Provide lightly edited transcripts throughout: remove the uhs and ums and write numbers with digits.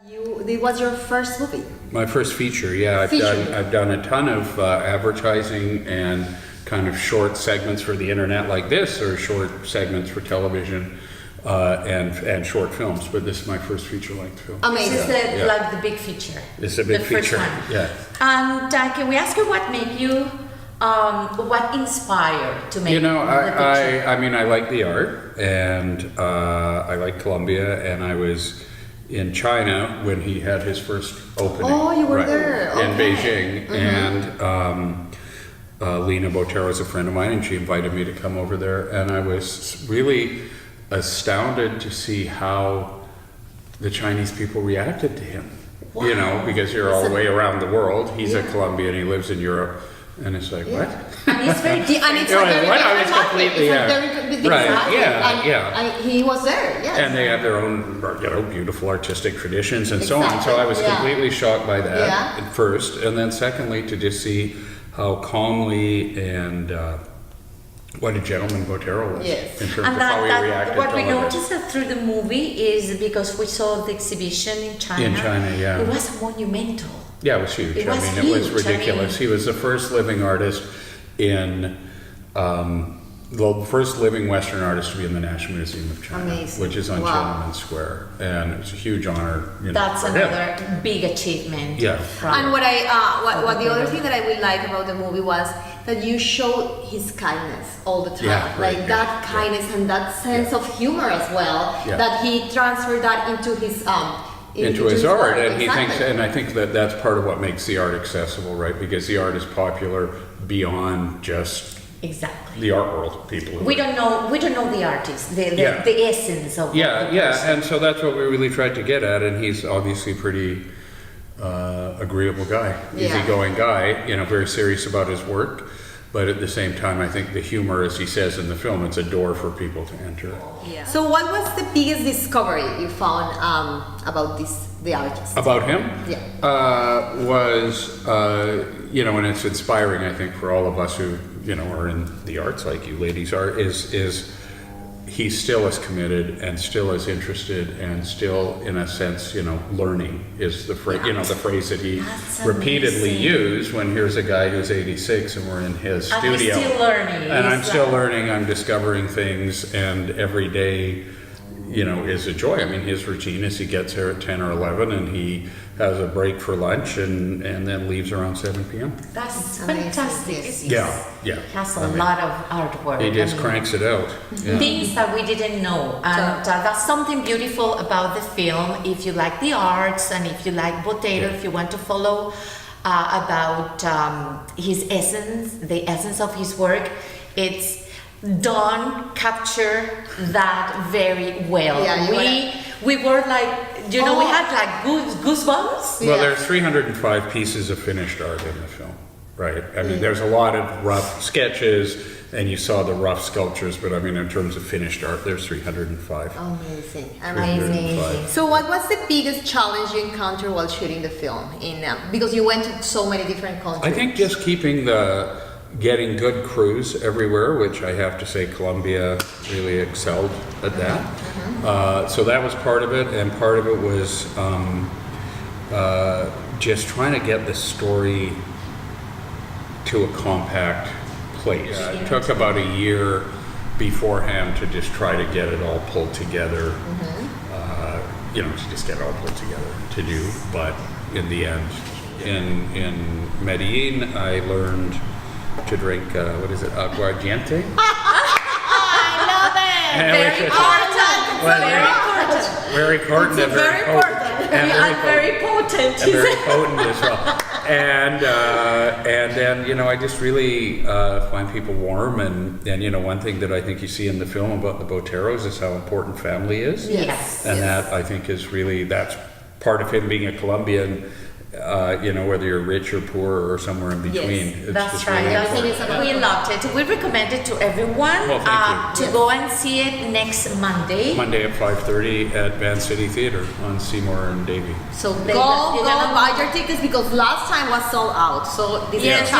It was your first movie? My first feature, yeah. I've done a ton of advertising and kind of short segments for the internet like this, or short segments for television and short films. But this is my first feature-length film. Amazing. This is like the big feature. It's a big feature. Yeah. And can we ask you what made you, what inspired to make? You know, the picture? I mean, I like the art, and I like Colombia, and I was in China when he had his first opening. Oh, you were there. In Okay. Beijing, and Lena Botero is a friend of mine, and she invited me to come over there, and I was really astounded to see how the Chinese people reacted to him. Wow. You know, because you're all the way around the world. He's a Colombian, he lives in Europe, and it's like, what? And it's very and it's Yeah, a very what? I different was market. completely, It's yeah. a very different Right, market. yeah. And he was there, yes. And they have their own, you know, beautiful artistic traditions and so on. So Exactly, I was completely shocked by that Yeah. at first, and then secondly to just see how calmly and what a gentleman Botero was Yes. in terms And of how he that reacted what to we all of it. noticed that through the movie is because we saw the exhibition in China. In China, yeah. It was monumental. Yeah, it was huge. It was I mean, it was huge. I ridiculous. mean- He was the first living artist in, the first living Western artist to be in the National Museum of China, Amazing. which is on Wow. Tiananmen Square, and it was a huge honor. You know, That's for him. another big achievement. Yeah. And what what the other thing that I really like about the movie was that you showed his kindness all the time, Yeah, right, like yeah, that kindness and that sense of humor as well. Yeah. That he transferred that into his into his art, work. and he thinks, Exactly. and I think that that's part of what makes the art accessible, right? Because the art is popular beyond just Exactly. the art world. People who We don't know the artist, Yeah. the essence of the person. and so that's what we really tried to get at, and he's obviously a pretty agreeable guy, Yeah. easygoing guy, you know, very serious about his work, but at the same time, I think the humor, as he says in the film, it's a door for people to enter. Yeah. So what was the biggest discovery you found about the artist? About him? Yeah. Was, you know, and it's inspiring, I think, for all of us who, you know, are in the arts like you ladies are, is he's still as committed and still as interested and still, in a sense, you know, learning is the phrase, you know, the phrase that he That's repeatedly amazing. used when here's a guy who's 86 and we're in his And he's studio. still learning. And I'm He's still like- learning, I'm discovering things, and every day, you know, is a joy. I mean, his routine is he gets here at 10 or 11 and he has a break for lunch and then leaves around 7 p.m. That's Amazing, fantastic. yes. Yeah, yeah. He has a I mean, lot of artwork. He just I mean, cranks it out. Yeah. Things that we didn't know, and that's something beautiful about the film. If you like the arts and if you like Botero, if you want to follow about his essence, the essence of his work, it's done, capture that very well. Yeah, we were like, you know, we had like goosebumps. Well, Yeah. there's 305 pieces of finished art in the film, right? I mean, there's a lot of rough sketches, and you saw the rough sculptures, but I mean, in terms of finished art, there's 305. Amazing, 305. So what was the biggest challenge you encountered while shooting the film? Because you went to so many different countries. I think just getting good crews everywhere, which I have to say Colombia really excelled at that. So that was part of it, and part of it was just trying to get the story to a compact place. It took about a year beforehand to just try to get it all pulled together, you know, to just get it all pulled together to do. But in the end, in Medellin, I learned to drink, what is it, aguardiente? I love it! And Very which is- important. Well, Very important. Very important and Very potent. important. And Very potent. and very potent as well. And then, you know, I just really find people warm, and you know, one thing that I think you see in the film about the Boteros is how important family is. Yes. And that, I think, is really, that's part of him being a Colombian, you know, whether you're rich or poor or somewhere in between. It's That's just right. really I think important. it's about- We loved it. We recommend it to everyone Well, thank you. to go and see it next Monday. Monday at 5:30 at VANCITY Theater on Seymour and Davie. So They- go you're gonna- buy your tickets because last time was sold out. So this Yes, is a you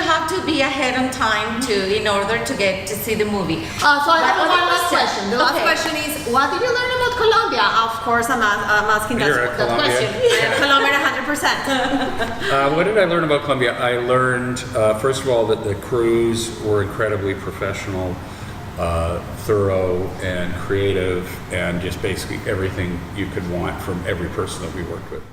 chance. have to be ahead on time in order to get to see the movie. So I have But one last other question. The last okay. question is, what did you learn about Colombia? Of course, I'm asking You're that a Colombian? question. I am Colombian 100%. What did I learn about Colombia? I learned, first of all, that the crews were incredibly professional, thorough, and creative, and just basically everything you could want from every person that we worked with.